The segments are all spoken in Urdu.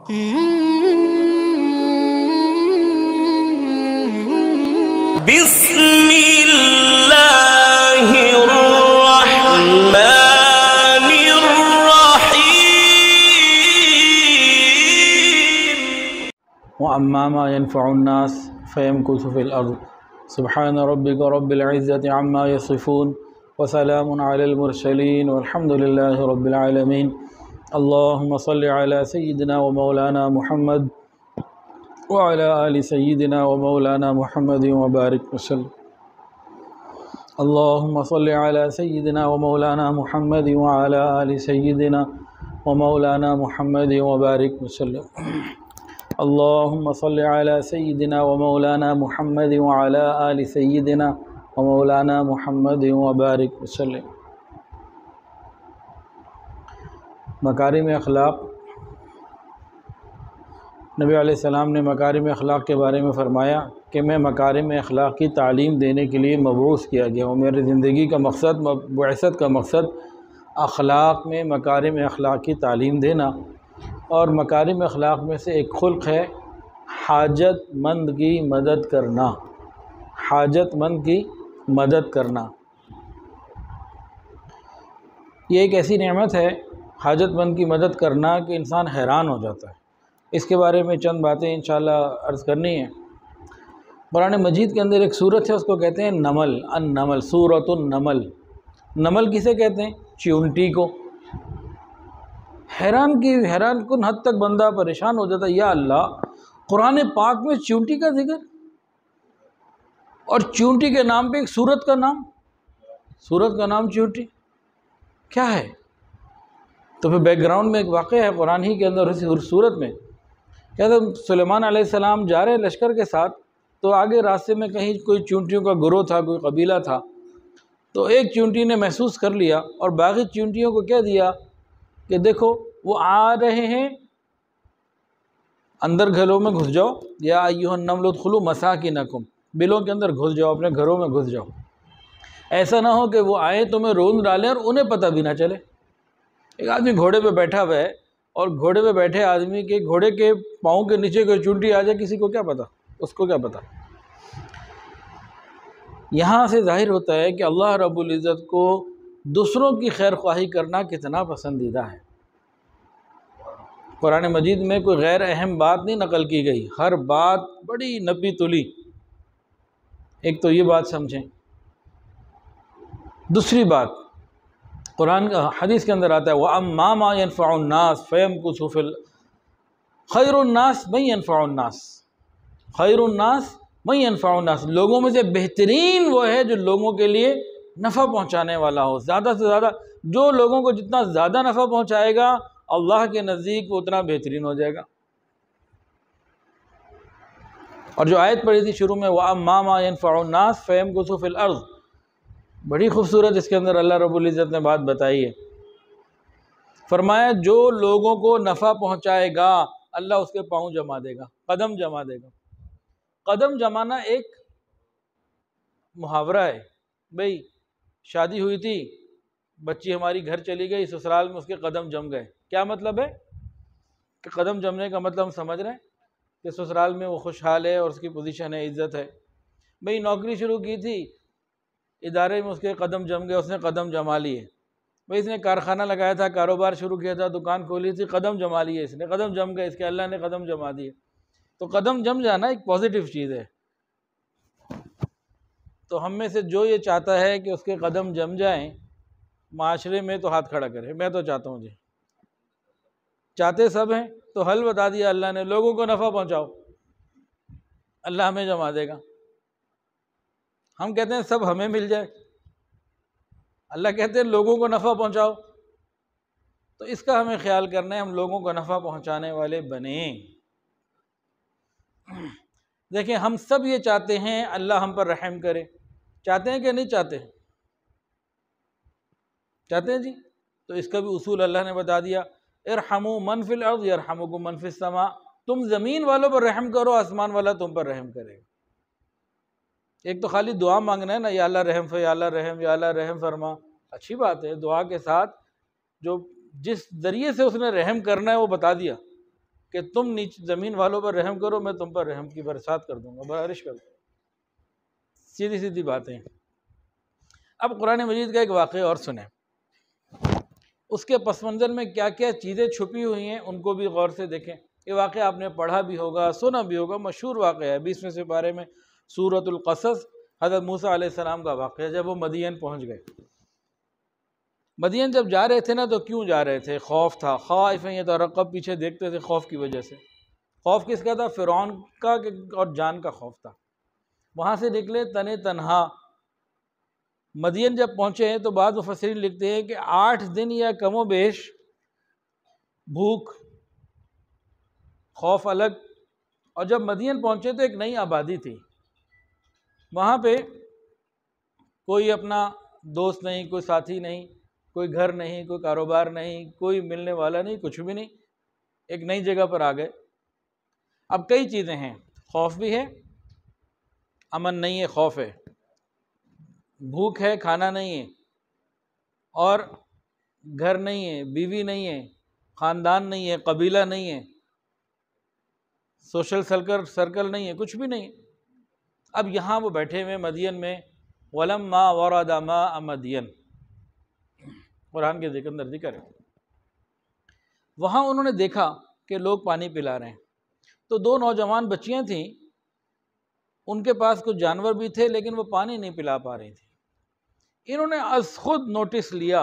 بسم اللہ الرحمن الرحیم وَأَمَّا مَا يَنْفَعُ النَّاسَ فَيَمْكُثُ فِي الْأَرْضِ سُبْحَانَ رَبِّكَ رَبِّ الْعِزَّةِ عَمَّا يَصِفُونَ وَسَلَامٌ عَلَى الْمُرْسَلِينَ وَالْحَمْدُ لِلَّهِ رَبِّ الْعَالَمِينَ اللهم صل على سيدنا ومولانا محمد وعلى آل سيدنا ومولانا محمد وبارك وسلم اللهم صل على سيدنا ومولانا محمد وعلى آل سيدنا ومولانا محمد وبارك وسلم اللهم صل على سيدنا ومولانا محمد وعلى آل سيدنا ومولانا محمد وبارك وسلم مکارم اخلاق۔ نبی علیہ السلام نے مکارم اخلاق کے بارے میں فرمایا کہ میں مکارم اخلاق کی تعلیم دینے کے لیے مبعوث کیا گیا ہوں۔ میری زندگی کا مقصد، بعثت کا مقصد اخلاق میں مکارم اخلاق کی تعلیم دینا، اور مکارم اخلاق میں سے ایک خلق ہے حاجت مند کی مدد کرنا۔ حاجت مند کی مدد کرنا یہ ایک ایسی نعمت ہے، حاجت مند کی مدد کرنا، کہ انسان حیران ہو جاتا ہے۔ اس کے بارے میں چند باتیں انشاءاللہ عرض کرنی ہیں۔ قرآن مجید کے اندر ایک سورت ہے، اس کو کہتے ہیں نمل، النمل، سورۃ النمل۔ نمل کسے کہتے ہیں؟ چیونٹی کو۔ حیران کن حد تک بندہ پریشان ہو جاتا ہے، یا اللہ، قرآن پاک میں چیونٹی کا ذکر، اور چیونٹی کے نام پہ ایک سورت کا نام، سورت کا نام چیونٹی، کیا ہے؟ تو پھر بیک گراؤنڈ میں ایک واقعہ ہے قرآن ہی کے اندر، اسی سورت میں کہتے ہیں سلیمان علیہ السلام جا رہے لشکر کے ساتھ، تو آگے راستے میں کہیں کوئی چیونٹیوں کا گروہ تھا، کوئی قبیلہ تھا، تو ایک چیونٹی نے محسوس کر لیا اور باقی چیونٹیوں کو کہہ دیا کہ دیکھو وہ آ رہے ہیں، اندر گھروں میں گھس جاؤ، یا ایھا النمل ادخلوا مساکنکم، بلوں کے اندر گھس جاؤ، اپنے گھروں میں گھس جاؤ، ایسا نہ ہو کہ وہ آئے تمہیں روند ڈالیں اور انہیں پتہ بھی نہ چلے۔ ایک آدمی گھوڑے پہ بیٹھا ہوا ہے، اور گھوڑے پہ بیٹھے آدمی کے گھوڑے کے پاؤں کے نیچے کوئی چونٹی آ جائے، کسی کو کیا پتہ، اس کو کیا پتہ۔ یہاں سے ظاہر ہوتا ہے کہ اللہ رب العزت کو دوسروں کی خیر خواہی کرنا کتنا پسندیدہ ہے۔ قرآن مجید میں کوئی غیر اہم بات نہیں نقل کی گئی، ہر بات بڑی نپی تلی۔ ایک تو یہ بات سمجھیں۔ دوسری بات، قرآن کا حدیث کے اندر آتا ہے وَأَمَّا مَا يَنْفَعُ النَّاسَ فَيَمْكُثُ فِي خَيْرُ النَّاسِ مَن يَنْفَعُ النَّاسِ، خَيْرُ النَّاسِ مَن يَنْفَعُ النَّاسِ، لوگوں میں سے بہترین وہ ہے جو لوگوں کے لیے نفع پہنچانے والا ہو۔ زیادہ سے زیادہ جو لوگوں کو جتنا زیادہ نفع پہنچائے گا، اللہ کے نزدیک وہ اتنا بہترین ہو جائے گا۔ اور جو آیت پڑھی تھی شروع میں وَأَمَّا مَا يَنْفَعُ النَّاسَ فَيَمْكُثُ فِي الْأَرْضِ، بڑی خوبصورت اس کے اندر اللہ رب العزت نے بات بتائی ہے۔ فرمایا جو لوگوں کو نفع پہنچائے گا، اللہ اس کے پاؤں جما دے گا، قدم جما دے گا۔ قدم جمانا ایک محاورہ ہے۔ بھئی شادی ہوئی تھی، بچی ہماری گھر چلی گئی، سسرال میں اس کے قدم جم گئے، کیا مطلب ہے؟ کہ قدم جمنے کا مطلب ہم سمجھ رہے ہیں کہ سسرال میں وہ خوشحال ہے اور اس کی پوزیشن ہے، عزت ہے۔ بھئی نوکری شروع کی تھی، ادارے میں اس کے قدم جم گئے، اس نے قدم جما لیے۔ بھئی اس نے کارخانہ لگایا تھا، کاروبار شروع کیا تھا، دکان کھولی تھی، قدم جما لیے، اس نے قدم جم گئے، اس کے اللہ نے قدم جما دیے۔ تو قدم جم جانا ایک پازیٹیو چیز ہے۔ تو ہم میں سے جو یہ چاہتا ہے کہ اس کے قدم جم جائیں معاشرے میں، تو ہاتھ کھڑا کرے، میں تو چاہتا ہوں جی۔ چاہتے سب ہیں، تو حل بتا دیا اللہ نے، لوگوں کو نفع پہنچاؤ، اللہ ہمیں جما دے گا۔ ہم کہتے ہیں سب ہمیں مل جائے، اللہ کہتے ہیں لوگوں کو نفع پہنچاؤ۔ تو اس کا ہمیں خیال کرنا ہے، ہم لوگوں کو نفع پہنچانے والے بنیں۔ دیکھیں ہم سب یہ چاہتے ہیں اللہ ہم پر رحم کرے، چاہتے ہیں کہ نہیں چاہتے؟ چاہتے ہیں جی؟ تو اس کا بھی اصول اللہ نے بتا دیا، ارحموا من فی الارض یرحمکم من فی السماء، تم زمین والوں پر رحم کرو، آسمان والا تم پر رحم کرے گا۔ ایک تو خالی دعا مانگنا ہے نا، یا اللہ رحم یا اللہ رحم، یا اللہ رحم فرما، اچھی بات ہے، دعا کے ساتھ جو جس ذریعے سے اس نے رحم کرنا ہے وہ بتا دیا کہ تم نیچے زمین والوں پر رحم کرو، میں تم پر رحم کی برسات کر دوں گا، بارش کر دوں گا۔ سیدھی سیدھی باتیں۔ اب قرآن مجید کا ایک واقعہ اور سنیں، اس کے پس منظر میں کیا کیا چیزیں چھپی ہوئی ہیں ان کو بھی غور سے دیکھیں۔ یہ واقعہ آپ نے پڑھا بھی ہوگا، سنا بھی ہوگا، مشہور واقعہ ہے 20ویں سپارے میں سورۃ القصص، حضرت موسیٰ علیہ السلام کا واقعہ جب وہ مدین پہنچ گئے۔ مدین جب جا رہے تھے نا تو کیوں جا رہے تھے؟ خوف تھا، خائف یترقب، پیچھے دیکھتے تھے خوف کی وجہ سے۔ خوف کس کا تھا؟ فرعون کا اور جان کا خوف تھا۔ وہاں سے نکلے تنے تنہا، مدین جب پہنچے ہیں تو بعض مفسرین لکھتے ہیں کہ 8 دن یا کم و بیش بھوک، خوف الگ۔ اور جب مدین پہنچے تو ایک نئی آبادی تھی، وہاں پہ کوئی اپنا دوست نہیں، کوئی ساتھی نہیں، کوئی گھر نہیں، کوئی کاروبار نہیں، کوئی ملنے والا نہیں، کچھ بھی نہیں، ایک نئی جگہ پر آ گئے۔ اب کئی چیزیں ہیں، خوف بھی ہے، امن نہیں ہے، خوف ہے، بھوک ہے، کھانا نہیں ہے، اور گھر نہیں ہے، بیوی نہیں ہے، خاندان نہیں ہے، قبیلہ نہیں ہے، سوشل سرکل نہیں ہے، کچھ بھی نہیں۔ اب یہاں وہ بیٹھے ہوئے مدین میں، وَلَمَّا وَرَدَ مَاءَ مَدْيَنَ، قرآن کے اندر ذکر ہے، وہاں انہوں نے دیکھا کہ لوگ پانی پلا رہے ہیں، تو 2 نوجوان بچیاں تھیں، ان کے پاس کچھ جانور بھی تھے لیکن وہ پانی نہیں پلا پا رہی تھی۔ انہوں نے از خود نوٹس لیا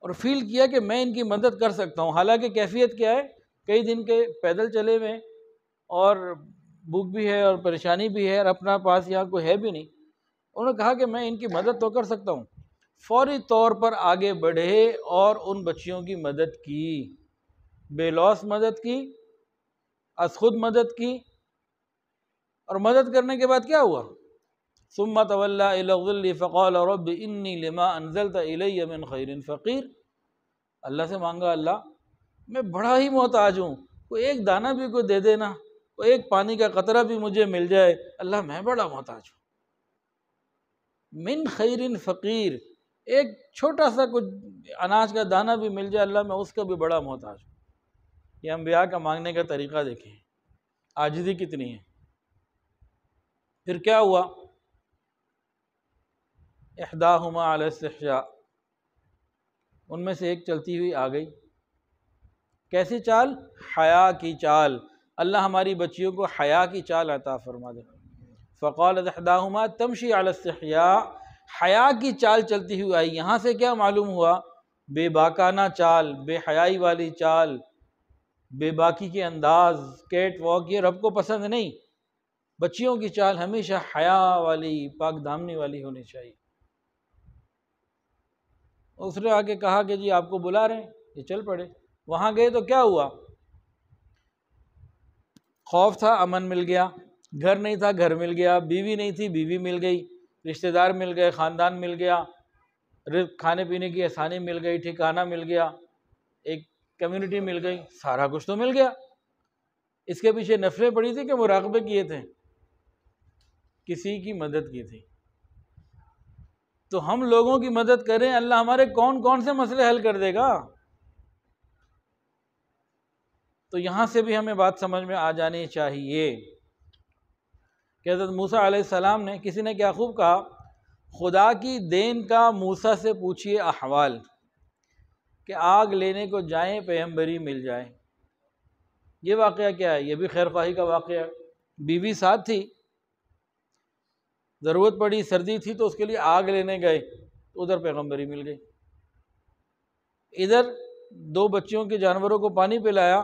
اور فیل کیا کہ میں ان کی مدد کر سکتا ہوں، حالانکہ کیفیت کیا ہے، کئی دن کے پیدل چلے ہوئے اور بھوک بھی ہے اور پریشانی بھی ہے اور اپنا پاس یہاں کوئی ہے بھی نہیں۔ انہوں نے کہا کہ میں ان کی مدد تو کر سکتا ہوں۔ فوری طور پر آگے بڑھے اور ان بچیوں کی مدد کی، بے لوث مدد کی، از خود مدد کی، اور مدد کرنے کے بعد کیا ہوا؟ ثم تولى الى الظل فقال رب انی لما انزلت الی من خیر فقیر، اللہ سے مانگا، اللہ میں بڑا ہی محتاج ہوں، کوئی ایک دانہ بھی کوئی دے دینا، کوئی ایک پانی کا قطرہ بھی مجھے مل جائے، اللہ میں بڑا محتاج ہوں۔ من خیر فقیر، ایک چھوٹا سا کچھ اناج کا دانہ بھی مل جائے، اللہ میں اس کا بھی بڑا محتاج ہوں۔ یہ انبیاء کا مانگنے کا طریقہ دیکھیں، عاجزی کتنی ہے۔ پھر کیا ہوا؟ احداہما علی استحیاء، ان میں سے ایک چلتی ہوئی آ گئی، کیسی چال؟ حیا کی چال، اللہ ہماری بچیوں کو حیا کی چال عطا فرما دے۔ فقالت احداہما تمشی علی استحیاء، حیا کی چال چلتی ہوئی آئی۔ یہاں سے کیا معلوم ہوا؟ بے باکانہ چال، بے حیائی والی چال، بے باکی کے انداز، کیٹ واک، یہ رب کو پسند نہیں۔ بچیوں کی چال ہمیشہ حیا والی، پاک دامنی والی ہونی چاہیے۔ اس نے آ کے کہا کہ جی آپ کو بلا رہے ہیں، یہ چل پڑے۔ وہاں گئے تو کیا ہوا؟ خوف تھا، امن مل گیا، گھر نہیں تھا، گھر مل گیا، بیوی نہیں تھی، بیوی مل گئی، رشتہ دار مل گئے، خاندان مل گیا، کھانے پینے کی آسانی مل گئی، ٹھکانہ مل گیا، ایک کمیونٹی مل گئی، سارا کچھ تو مل گیا۔ اس کے پیچھے نفلیں پڑی تھی کہ مراقبے کیے تھے؟ کسی کی مدد کی تھی۔ تو ہم لوگوں کی مدد کریں، اللہ ہمارے کون کون سے مسئلے حل کر دے گا۔ تو یہاں سے بھی ہمیں بات سمجھ میں آ جانی چاہیے کہ حضرت موسیٰ علیہ السلام نے، کسی نے کیا خوب کہا، خدا کی دین کا موسیٰ سے پوچھئے احوال، کہ آگ لینے کو جائیں پیغمبری مل جائے۔ یہ واقعہ کیا ہے؟ یہ بھی خیر خواہی کا واقعہ ہے۔ بیوی ساتھ تھی، ضرورت پڑی، سردی تھی تو اس کے لیے آگ لینے گئے، ادھر پیغمبری مل گئی۔ ادھر 2 بچیوں کے جانوروں کو پانی پلایا،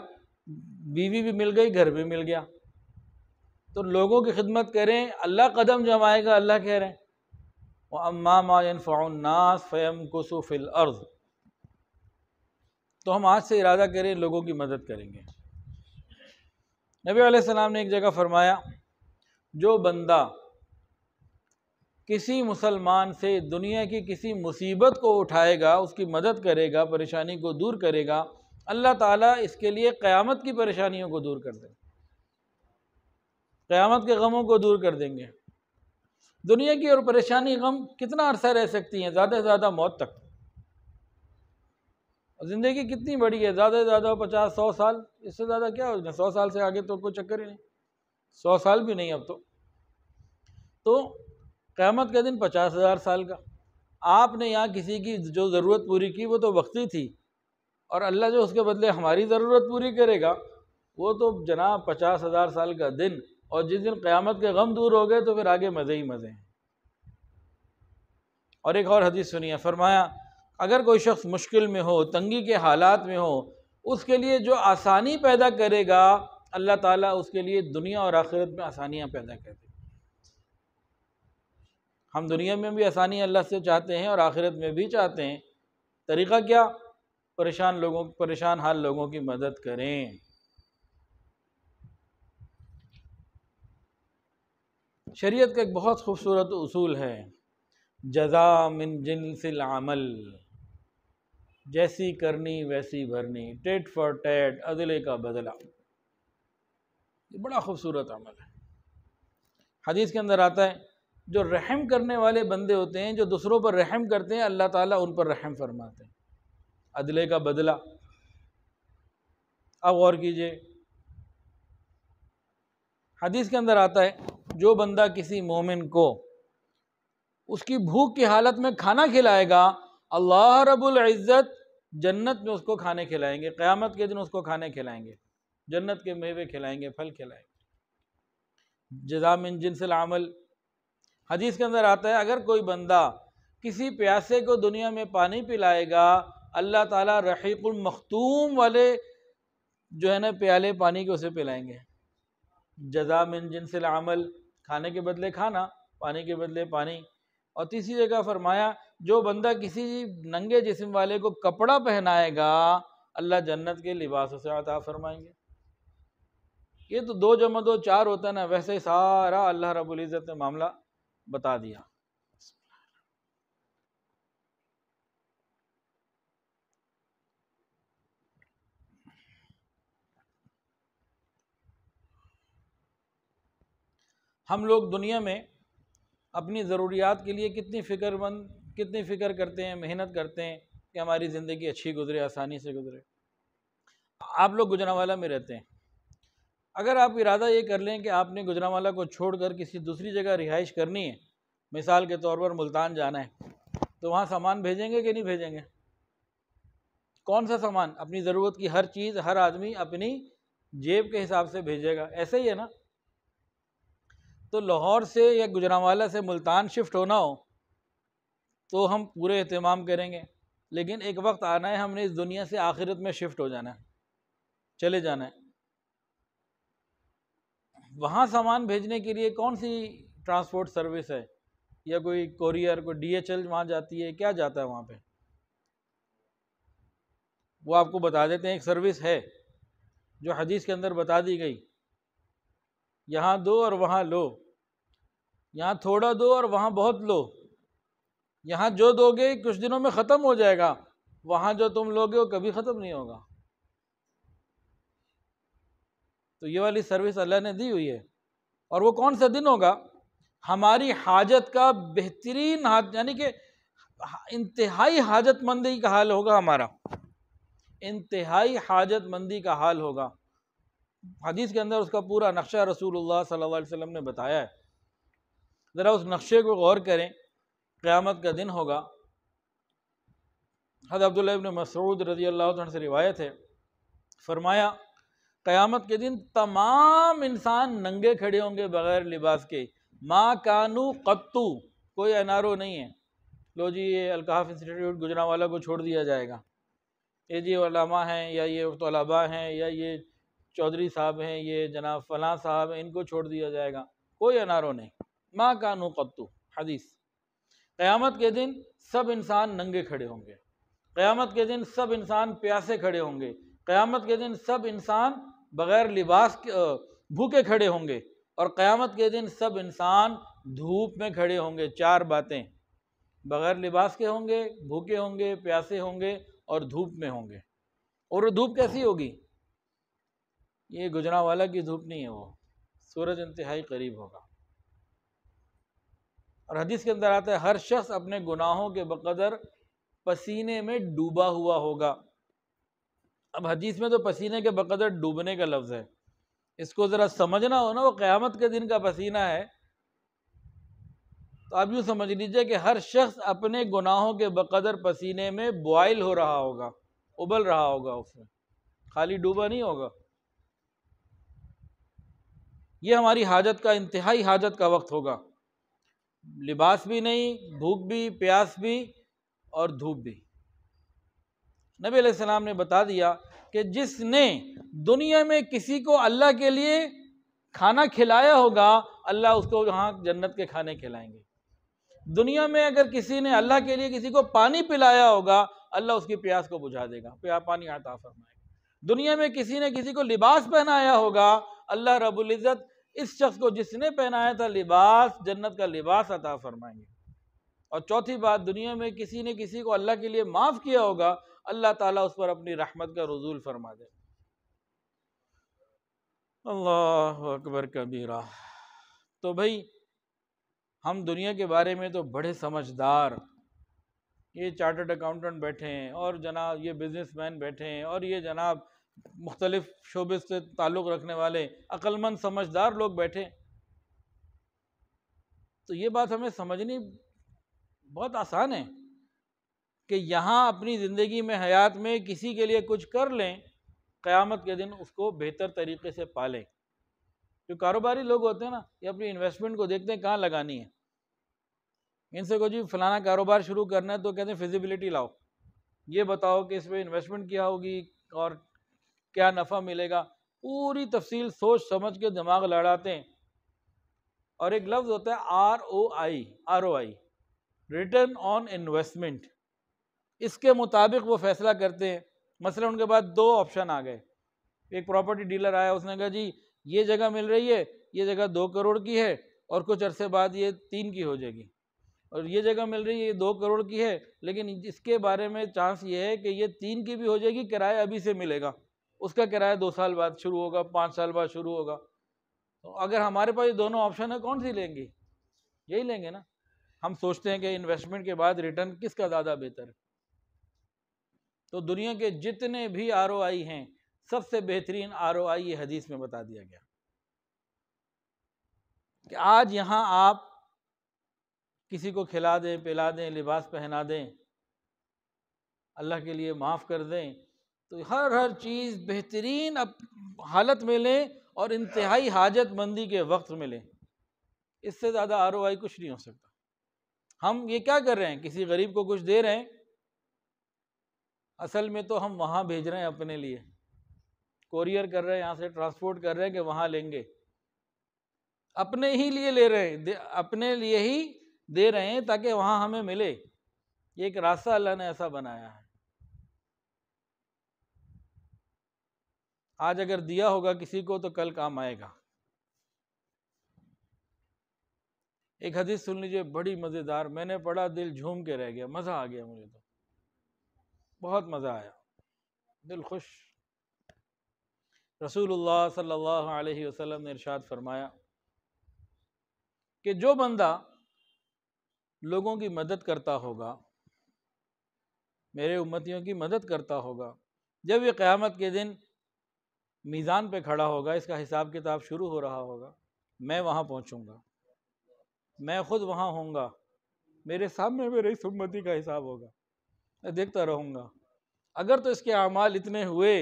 بیوی بھی مل گئی، گھر بھی مل گیا۔ تو لوگوں کی خدمت کریں، اللہ قدم جمائے گا۔ اللہ کہہ رہے ہیں وَأَمَّا مَا يَنْفَعُ النَّاسَ فَيَمْكُثُ فِي الْأَرْضِ، تو ہم آج سے ارادہ کریں لوگوں کی مدد کریں گے۔ نبی علیہ السلام نے ایک جگہ فرمایا، جو بندہ کسی مسلمان سے دنیا کی کسی مصیبت کو اٹھائے گا، اس کی مدد کرے گا، پریشانی کو دور کرے گا، اللہ تعالیٰ اس کے لیے قیامت کی پریشانیوں کو دور کر دیں گے، قیامت کے غموں کو دور کر دیں گے۔ دنیا کی اور پریشانی غم کتنا عرصہ رہ سکتی ہیں؟ زیادہ سے زیادہ موت تک۔ زندگی کتنی بڑی ہے، زیادہ سے زیادہ 50-100 سال، اس سے زیادہ کیا ہو، 100 سال سے آگے تو کوئی چکر ہی نہیں، 100 سال بھی نہیں اب تو قیامت کا دن 50,000 سال کا۔ آپ نے یہاں کسی کی جو ضرورت پوری کی وہ تو وقتی تھی، اور اللہ جو اس کے بدلے ہماری ضرورت پوری کرے گا وہ تو جناب 50,000 سال کا دن، اور جس دن قیامت کے غم دور ہو گئے تو پھر آگے مزے ہی مزے ہیں۔ اور ایک اور حدیث سنیے، فرمایا اگر کوئی شخص مشکل میں ہو، تنگی کے حالات میں ہو، اس کے لیے جو آسانی پیدا کرے گا اللہ تعالیٰ اس کے لیے دنیا اور آخرت میں آسانیاں پیدا کر دے گا۔ ہم دنیا میں بھی آسانی اللہ سے چاہتے ہیں اور آخرت میں بھی چاہتے ہیں، طریقہ کیا؟ پریشان حال لوگوں کی مدد کریں۔ شریعت کا ایک بہت خوبصورت اصول ہے، جزا من جنس العمل، جیسی کرنی ویسی بھرنی، ٹیٹ فار ٹیٹ، عدلے کا بدلہ۔ یہ بڑا خوبصورت عمل ہے۔ حدیث کے اندر آتا ہے جو رحم کرنے والے بندے ہوتے ہیں، جو دوسروں پر رحم کرتے ہیں، اللہ تعالیٰ ان پر رحم فرماتے ہیں، عدلے کا بدلہ۔ اب غور کیجئے، حدیث کے اندر آتا ہے جو بندہ کسی مومن کو اس کی بھوک کی حالت میں کھانا کھلائے گا، اللہ رب العزت جنت میں اس کو کھانے کھلائیں گے، قیامت کے دن اس کو کھانے کھلائیں گے، جنت کے میوے کھلائیں گے، پھل کھلائیں گے، جزا من جنس العمل۔ حدیث کے اندر آتا ہے اگر کوئی بندہ کسی پیاسے کو دنیا میں پانی پلائے گا، اللہ تعالیٰ رحیق المختوم والے جو ہے نا پیالے پانی کے اسے پلائیں گے، جزا من جنس العمل، کھانے کے بدلے کھانا، پانی کے بدلے پانی۔ اور تیسری جگہ فرمایا جو بندہ کسی ننگے جسم والے کو کپڑا پہنائے گا، اللہ جنت کے لباس سے عطا فرمائیں گے۔ یہ تو 2 + 2 4 ہوتا ہے نا، ویسے ہی سارا اللہ رب العزت نے معاملہ بتا دیا۔ ہم لوگ دنیا میں اپنی ضروریات کے لیے کتنی فکر کرتے ہیں، محنت کرتے ہیں کہ ہماری زندگی اچھی گزرے، آسانی سے گزرے۔ آپ لوگ گجرانوالہ میں رہتے ہیں، اگر آپ ارادہ یہ کر لیں کہ آپ نے گجرانوالہ کو چھوڑ کر کسی دوسری جگہ رہائش کرنی ہے، مثال کے طور پر ملتان جانا ہے، تو وہاں سامان بھیجیں گے کہ نہیں بھیجیں گے؟ کون سا سامان؟ اپنی ضرورت کی ہر چیز ہر آدمی اپنی جیب کے حساب سے بھیجے گا، ایسے ہی ہے نا؟ تو لاہور سے یا گجرانوالہ سے ملتان شفٹ ہونا ہو تو ہم پورے اہتمام کریں گے، لیکن ایک وقت آنا ہے ہم نے اس دنیا سے آخرت میں شفٹ ہو جانا ہے، چلے جانا ہے۔ وہاں سامان بھیجنے کے لیے کون سی ٹرانسپورٹ سروس ہے، یا کوئی کوریئر، کوئی DHL وہاں جاتی ہے، کیا جاتا ہے وہاں پہ؟ وہ آپ کو بتا دیتے ہیں ایک سروس ہے جو حدیث کے اندر بتا دی گئی، یہاں دو اور وہاں لو، یہاں تھوڑا دو اور وہاں بہت لو، یہاں جو دو گے کچھ دنوں میں ختم ہو جائے گا، وہاں جو تم لوگے وہ کبھی ختم نہیں ہوگا۔ تو یہ والی سروس اللہ نے دی ہوئی ہے، اور وہ کون سا دن ہوگا؟ ہماری حاجت کا بہترین یعنی کہ انتہائی حاجت مندی کا حال ہوگا، ہمارا انتہائی حاجت مندی کا حال ہوگا۔ حدیث کے اندر اس کا پورا نقشہ رسول اللہ صلی اللہ علیہ وسلم نے بتایا ہے، ذرا اس نقشے کو غور کریں۔ قیامت کا دن ہوگا، حضرت عبداللہ ابن مسعود رضی اللہ عنہ سے روایت ہے، فرمایا قیامت کے دن تمام انسان ننگے کھڑے ہوں گے بغیر لباس کے، ما کانو قطو، کوئی NRO نہیں ہے، لو جی یہ الکحف انسٹیٹیوٹ گجرانوالہ کو چھوڑ دیا جائے گا، یہ جی علماء ہیں یا یہ طلباء ہیں یا یہ چودھری صاحب ہیں، یہ جناب فلاں صاحب ہیں، ان کو چھوڑ دیا جائے گا، کوئی NRO نہیں، ما کانو قطو۔ حدیث، قیامت کے دن سب انسان ننگے کھڑے ہوں گے، قیامت کے دن سب انسان پیاسے کھڑے ہوں گے، قیامت کے دن سب انسان بغیر لباس کے بھوکے کھڑے ہوں گے، اور قیامت کے دن سب انسان دھوپ میں کھڑے ہوں گے۔ 4 باتیں، بغیر لباس کے ہوں گے، بھوکے ہوں گے، پیاسے ہوں گے اور دھوپ میں ہوں گے۔ اور وہ دھوپ کیسی ہوگی؟ یہ گجرانوالہ کی دھوپ نہیں ہے، وہ سورج انتہائی قریب ہوگا۔ اور حدیث کے اندر آتا ہے ہر شخص اپنے گناہوں کے بقدر پسینے میں ڈوبا ہوا ہوگا، اب حدیث میں تو پسینے کے بقدر ڈوبنے کا لفظ ہے، اس کو ذرا سمجھنا ہو نا، وہ قیامت کے دن کا پسینہ ہے، تو آپ یوں سمجھ لیجئے کہ ہر شخص اپنے گناہوں کے بقدر پسینے میں بوائل ہو رہا ہوگا، ابل رہا ہوگا، اس میں خالی ڈوبا نہیں ہوگا۔ یہ ہماری حاجت کا، انتہائی حاجت کا وقت ہوگا، لباس بھی نہیں، بھوک بھی، پیاس بھی اور دھوپ بھی۔ نبی علیہ السلام نے بتا دیا کہ جس نے دنیا میں کسی کو اللہ کے لیے کھانا کھلایا ہوگا، اللہ اس کو وہاں جنت کے کھانے کھلائیں گے۔ دنیا میں اگر کسی نے اللہ کے لیے کسی کو پانی پلایا ہوگا، اللہ اس کی پیاس کو بجھا دے گا، پانی عطا فرمائے گا۔ دنیا میں کسی نے کسی کو لباس پہنایا ہوگا، اللہ رب العزت اس شخص کو جس نے پہنایا تھا لباس، جنت کا لباس عطا فرمائیں گے۔ اور چوتھی بات، دنیا میں کسی نے کسی کو اللہ کے لیے معاف کیا ہوگا، اللہ تعالیٰ اس پر اپنی رحمت کا نزول فرما دے۔ اللہ اکبر کبیرہ۔ تو بھائی ہم دنیا کے بارے میں تو بڑے سمجھدار، یہ چارٹرڈ اکاؤنٹنٹ بیٹھے ہیں، اور جناب یہ بزنس مین بیٹھے ہیں، اور یہ جناب مختلف شعبے سے تعلق رکھنے والے عقل مند سمجھدار لوگ بیٹھے۔ تو یہ بات ہمیں سمجھنی بہت آسان ہے کہ یہاں اپنی زندگی میں، حیات میں کسی کے لیے کچھ کر لیں، قیامت کے دن اس کو بہتر طریقے سے پالیں۔ جو کاروباری لوگ ہوتے ہیں نا، یہ اپنی انویسٹمنٹ کو دیکھتے ہیں کہاں لگانی ہے۔ ان سے کو جی فلانا کاروبار شروع کرنا ہے تو کہتے ہیں فیزیبلٹی لاؤ، یہ بتاؤ کہ اس میں انویسٹمنٹ کیا ہوگی اور کیا نفع ملے گا، پوری تفصیل سوچ سمجھ کے دماغ لڑاتے ہیں۔ اور ایک لفظ ہوتا ہے ROI، ریٹرن آن انویسٹمنٹ، اس کے مطابق وہ فیصلہ کرتے ہیں۔ مثلا ان کے بعد 2 آپشن آ گئے، ایک پراپرٹی ڈیلر آیا، اس نے کہا جی یہ جگہ مل رہی ہے، یہ جگہ 2 کروڑ کی ہے اور کچھ عرصے بعد یہ 3 کی ہو جائے گی، اور یہ جگہ مل رہی ہے، یہ 2 کروڑ کی ہے لیکن اس کے بارے میں چانس یہ ہے کہ یہ 3 کی بھی ہو جائے گی، کرایہ ابھی سے ملے گا، اس کا کرایہ 2 سال بعد شروع ہوگا، 5 سال بعد شروع ہوگا۔ تو اگر ہمارے پاس یہ دونوں آپشن ہے، کون سی لیں گے؟ یہی لیں گے نا۔ ہم سوچتے ہیں کہ انویسٹمنٹ کے بعد ریٹرن کس کا زیادہ بہتر ہے۔ تو دنیا کے جتنے بھی ROI ہیں، سب سے بہترین ROI یہ حدیث میں بتا دیا گیا کہ آج یہاں آپ کسی کو کھلا دیں، پلا دیں، لباس پہنا دیں، اللہ کے لیے معاف کر دیں، تو ہر چیز بہترین حالت میں لیں اور انتہائی حاجت مندی کے وقت میں لیں، اس سے زیادہ ROI کچھ نہیں ہو سکتا۔ ہم یہ کیا کر رہے ہیں؟ کسی غریب کو کچھ دے رہے ہیں، اصل میں تو ہم وہاں بھیج رہے ہیں، اپنے لیے کوریئر کر رہے ہیں، یہاں سے ٹرانسپورٹ کر رہے ہیں کہ وہاں لیں گے، اپنے ہی لیے لے رہے ہیں، اپنے لیے ہی دے رہے ہیں تاکہ وہاں ہمیں ملے۔ یہ ایک راستہ اللہ نے ایسا بنایا ہے۔ آج اگر دیا ہوگا کسی کو تو کل کام آئے گا۔ ایک حدیث سن لیجئے، بڑی مزیدار، میں نے پڑھا دل جھوم کے رہ گیا، مزہ آ گیا، مجھے تو بہت مزہ آیا، دل خوش۔ رسول اللہ صلی اللہ علیہ وسلم نے ارشاد فرمایا کہ جو بندہ لوگوں کی مدد کرتا ہوگا، میرے امتیوں کی مدد کرتا ہوگا، جب یہ قیامت کے دن میزان پہ کھڑا ہوگا، اس کا حساب کتاب شروع ہو رہا ہوگا، میں وہاں پہنچوں گا، میں خود وہاں ہوں گا، میرے سامنے میرے اس امتی کا حساب ہوگا، میں دیکھتا رہوں گا۔ اگر تو اس کے اعمال اتنے ہوئے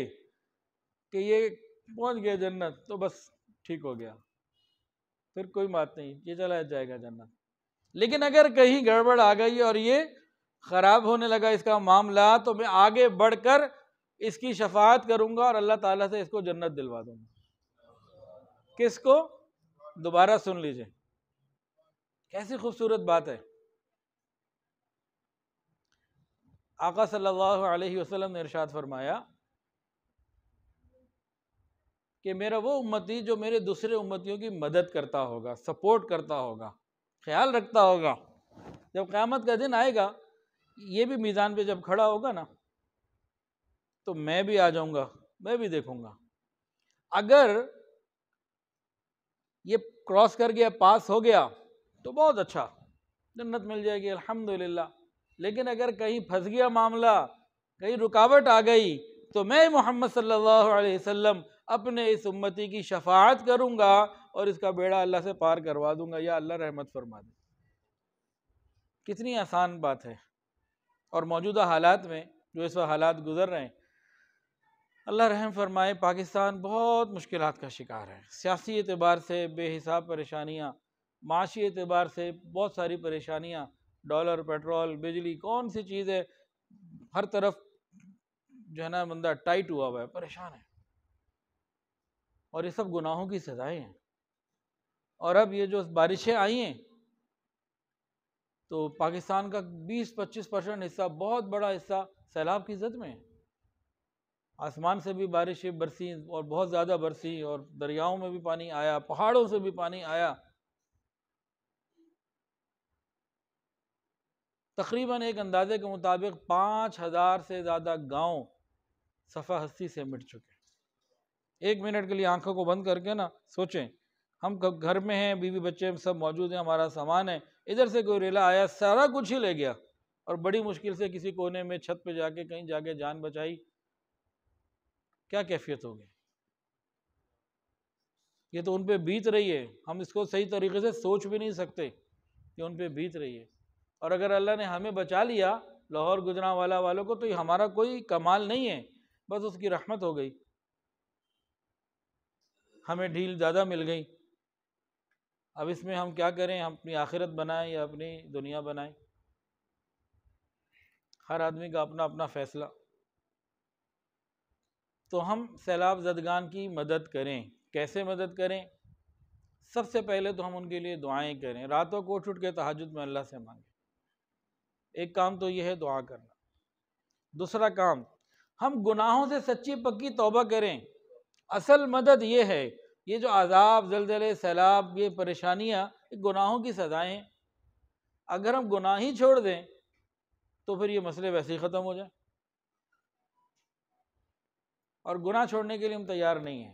کہ یہ پہنچ گیا جنت تو بس ٹھیک ہو گیا، پھر کوئی بات نہیں، یہ چلا جائے گا جنت۔ لیکن اگر کہیں گڑبڑ آ گئی اور یہ خراب ہونے لگا اس کا معاملہ، تو میں آگے بڑھ کر اس کی شفاعت کروں گا اور اللہ تعالیٰ سے اس کو جنت دلوا دوں گا۔ کس کو؟ دوبارہ سن لیجئے، کیسی خوبصورت بات ہے۔ آقا صلی اللہ علیہ وسلم نے ارشاد فرمایا کہ میرا وہ امتی جو میرے دوسرے امتیوں کی مدد کرتا ہوگا، سپورٹ کرتا ہوگا، خیال رکھتا ہوگا، جب قیامت کا دن آئے گا، یہ بھی میزان پہ جب کھڑا ہوگا نا، تو میں بھی آ جاؤں گا، میں بھی دیکھوں گا۔ اگر یہ کراس کر گیا، پاس ہو گیا تو بہت اچھا، جنت مل جائے گی الحمدللہ۔ لیکن اگر کہیں پھنس گیا معاملہ، کہیں رکاوٹ آ گئی، تو میں محمد صلی اللہ علیہ وسلم اپنے اس امتی کی شفاعت کروں گا اور اس کا بیڑا اللہ سے پار کروا دوں گا، یا اللہ رحمت فرما دے۔ کتنی آسان بات ہے۔ اور موجودہ حالات میں جو اس وقت حالات گزر رہے ہیں، اللہ رحم فرمائے، پاکستان بہت مشکلات کا شکار ہے، سیاسی اعتبار سے بے حساب پریشانیاں، معاشی اعتبار سے بہت ساری پریشانیاں، ڈالر، پیٹرول، بجلی، کون سی چیز ہے، ہر طرف جو ہے نا بندہ ٹائٹ ہوا ہوا ہے، پریشان ہے، اور یہ سب گناہوں کی سزائیں ہیں۔ اور اب یہ جو بارشیں آئی ہیں تو پاکستان کا 20-25% حصہ، بہت بڑا حصہ سیلاب کی زد میں ہے۔ آسمان سے بھی بارشیں برسی اور بہت زیادہ برسی، اور دریاؤں میں بھی پانی آیا، پہاڑوں سے بھی پانی آیا۔ تقریباً ایک اندازے کے مطابق 5000 سے زیادہ گاؤں صفحہ ہستی سے مٹ چکے ہیں۔ ایک منٹ کے لیے آنکھوں کو بند کر کے نا سوچیں، ہم گھر میں ہیں، بیوی بچے سب موجود ہیں، ہمارا سامان ہے، ادھر سے کوئی ریلا آیا، سارا کچھ ہی لے گیا، اور بڑی مشکل سے کسی کونے میں چھت پہ جا کے کہیں جا کے جان بچائی، کیا کیفیت ہوگی؟ یہ تو ان پہ بیت رہی ہے، ہم اس کو صحیح طریقے سے سوچ بھی نہیں سکتے کہ ان پہ بیت رہی ہے۔ اور اگر اللہ نے ہمیں بچا لیا لاہور گجرانوالہ والوں کو، تو یہ ہمارا کوئی کمال نہیں ہے، بس اس کی رحمت ہو گئی، ہمیں ڈھیل زیادہ مل گئی۔ اب اس میں ہم کیا کریں؟ ہم اپنی آخرت بنائیں یا اپنی دنیا بنائیں؟ ہر آدمی کا اپنا اپنا فیصلہ۔ تو ہم سیلاب زدگان کی مدد کریں۔ کیسے مدد کریں؟ سب سے پہلے تو ہم ان کے لیے دعائیں کریں، راتوں کو اٹھ کے تہجد میں اللہ سے مانگیں۔ ایک کام تو یہ ہے دعا کرنا۔ دوسرا کام، ہم گناہوں سے سچی پکی توبہ کریں۔ اصل مدد یہ ہے، یہ جو عذاب، زلزلے، سیلاب، یہ پریشانیاں، یہ گناہوں کی سزائیں ہیں۔ اگر ہم گناہ ہی چھوڑ دیں تو پھر یہ مسئلے ویسے ہی ختم ہو جائیں، اور گناہ چھوڑنے کے لیے ہم تیار نہیں ہیں۔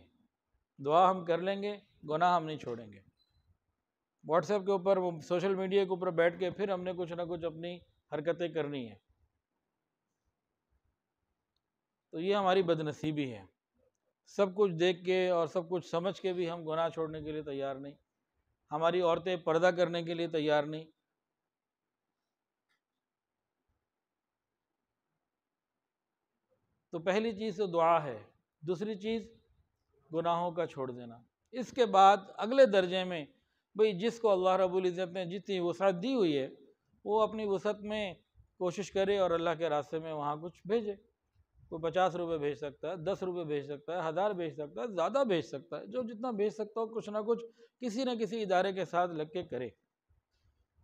دعا ہم کر لیں گے، گناہ ہم نہیں چھوڑیں گے۔ واٹس ایپ کے اوپر، سوشل میڈیا کے اوپر بیٹھ کے پھر ہم نے کچھ نہ کچھ اپنی حرکتیں کرنی ہیں، تو یہ ہماری بد نصیبی ہے۔ سب کچھ دیکھ کے اور سب کچھ سمجھ کے بھی ہم گناہ چھوڑنے کے لیے تیار نہیں، ہماری عورتیں پردہ کرنے کے لیے تیار نہیں۔ تو پہلی چیز تو دعا ہے، دوسری چیز گناہوں کا چھوڑ دینا۔ اس کے بعد اگلے درجے میں بھئی جس کو اللہ رب العزت نے جتنی وسعت دی ہوئی ہے، وہ اپنی وسعت میں کوشش کرے اور اللہ کے راستے میں وہاں کچھ بھیجے۔ کوئی 50 روپے بھیج سکتا ہے، 10 روپے بھیج سکتا ہے، 1000 بھیج سکتا ہے، زیادہ بھیج سکتا ہے، جو جتنا بھیج سکتا ہو کچھ نہ کچھ کسی نہ کسی ادارے کے ساتھ لگ کے کرے۔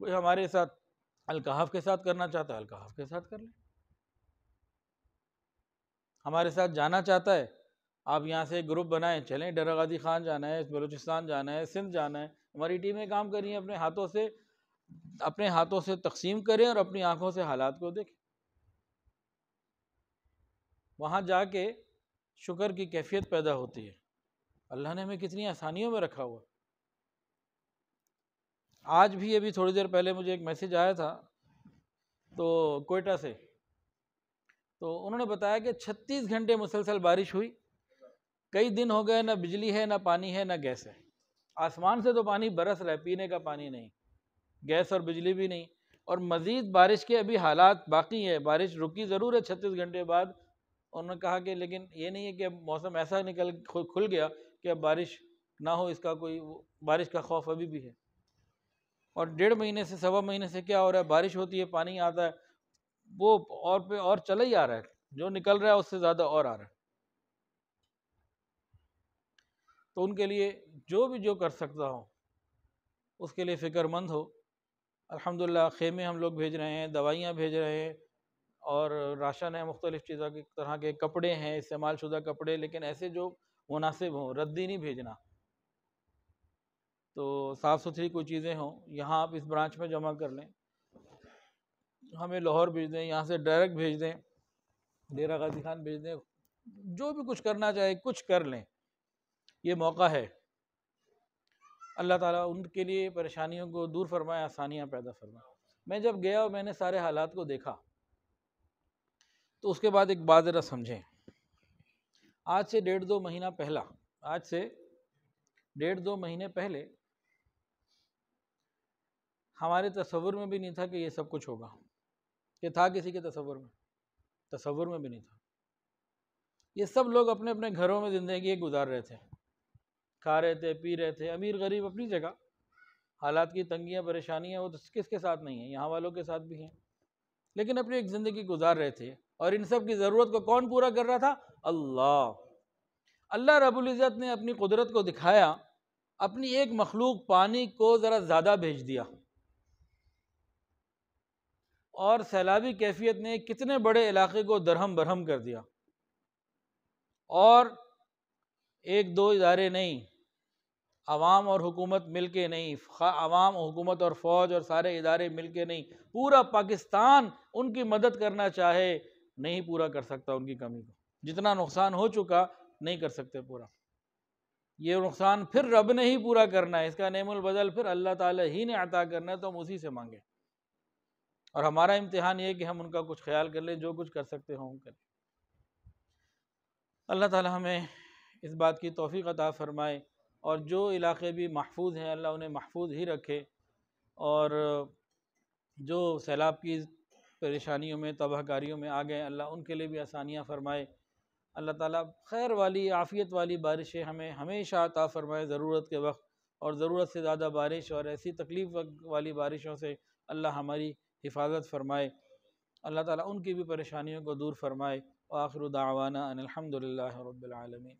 کوئی ہمارے ساتھ الکحف کے ساتھ کرنا چاہتا ہے، الکحف کے ساتھ کر لیں۔ ہمارے ساتھ جانا چاہتا ہے، آپ یہاں سے گروپ بنائیں، چلیں، ڈیرہ غازی خان جانا ہے، بلوچستان جانا ہے، سندھ جانا ہے، ہماری ٹیمیں کام کر رہی ہیں، اپنے ہاتھوں سے تقسیم کریں اور اپنی آنکھوں سے حالات کو دیکھیں۔ وہاں جا کے شکر کی کیفیت پیدا ہوتی ہے، اللہ نے ہمیں کتنی آسانیوں میں رکھا ہوا۔ آج بھی ابھی تھوڑی دیر پہلے مجھے ایک میسج آیا تھا تو کوئٹہ سے، تو انہوں نے بتایا کہ 36 گھنٹے مسلسل بارش ہوئی، کئی دن ہو گئے، نہ بجلی ہے، نہ پانی ہے، نہ گیس ہے۔ آسمان سے تو پانی برس رہا ہے، پینے کا پانی نہیں، گیس اور بجلی بھی نہیں، اور مزید بارش کے ابھی حالات باقی ہیں۔ بارش رکی ضرور ہے 36 گھنٹے بعد، انہوں نے کہا کہ لیکن یہ نہیں ہے کہ اب موسم ایسا کھل گیا کہ اب بارش نہ ہو، اس کا کوئی بارش کا خوف ابھی بھی ہے۔ اور 1.5 مہینے سے 1.25 مہینے سے کیا ہو رہا ہے، بارش ہوتی ہے، پانی آتا ہے، وہ اور پہ اور چلا ہی آ رہا ہے، جو نکل رہا ہے اس سے زیادہ اور آ رہا ہے۔ تو ان کے لیے جو کر سکتا ہوں اس کے لیے فکر مند ہو۔ الحمدللہ خیمے ہم لوگ بھیج رہے ہیں، دوائیاں بھیج رہے ہیں، اور راشن ہے، مختلف چیزوں کی طرح کے کپڑے ہیں، استعمال شدہ کپڑے، لیکن ایسے جو مناسب ہوں، ردی نہیں بھیجنا۔ تو صاف ستھری کوئی چیزیں ہوں، یہاں آپ اس برانچ میں جمع کر لیں، ہمیں لاہور بھیج دیں، یہاں سے ڈائریکٹ بھیج دیں، ڈیرہ غازی خان بھیج دیں، جو بھی کچھ کرنا چاہے کچھ کر لیں، یہ موقع ہے۔ اللہ تعالیٰ ان کے لیے پریشانیوں کو دور فرمائے، آسانیاں پیدا فرمائے۔ میں جب گیا اور میں نے سارے حالات کو دیکھا تو اس کے بعد ایک بات ذرا سمجھیں، آج سے 1.5-2 مہینہ پہلا، آج سے 1.5-2 مہینے پہلے ہمارے تصور میں بھی نہیں تھا کہ یہ سب کچھ ہوگا، یہ تھا کسی کے تصور میں بھی نہیں تھا۔ یہ سب لوگ اپنے اپنے گھروں میں زندگی گزار رہے تھے، کھا رہے تھے، پی رہے تھے، امیر غریب اپنی جگہ، حالات کی تنگیاں پریشانیاں وہ تو کس کے ساتھ نہیں ہیں، یہاں والوں کے ساتھ بھی ہیں، لیکن اپنی ایک زندگی گزار رہے تھے۔ اور ان سب کی ضرورت کو کون پورا کر رہا تھا؟ اللہ رب العزت نے اپنی قدرت کو دکھایا، اپنی ایک مخلوق پانی کو ذرا زیادہ بھیج دیا، اور سیلابی کیفیت نے کتنے بڑے علاقے کو درہم برہم کر دیا، اور 1-2 ادارے نہیں، عوام اور حکومت مل کے نہیں، عوام، حکومت اور فوج اور سارے ادارے مل کے نہیں، پورا پاکستان ان کی مدد کرنا چاہے نہیں پورا کر سکتا ان کی کمی کو۔ جتنا نقصان ہو چکا نہیں کر سکتے پورا، یہ نقصان پھر رب نے ہی پورا کرنا ہے، اس کا نعم البدل پھر اللہ تعالیٰ ہی نے عطا کرنا ہے، تو ہم اسی سے مانگیں، اور ہمارا امتحان یہ ہے کہ ہم ان کا کچھ خیال کر لیں، جو کچھ کر سکتے ہوں ہم کریں۔ اللہ تعالیٰ ہمیں اس بات کی توفیق عطا فرمائے، اور جو علاقے بھی محفوظ ہیں اللہ انہیں محفوظ ہی رکھے، اور جو سیلاب کی پریشانیوں میں، تباہ کاریوں میں آ گئے اللہ ان کے لیے بھی آسانیاں فرمائے۔ اللہ تعالیٰ خیر والی، عافیت والی بارشیں ہمیں ہمیشہ عطا فرمائے ضرورت کے وقت، اور ضرورت سے زیادہ بارش اور ایسی تکلیف والی بارشوں سے اللہ ہماری حفاظت فرمائے۔ اللہ تعالیٰ ان کی بھی پریشانیوں کو دور فرمائے۔ وآخر دعوانا ان الحمد للہ رب العالمین۔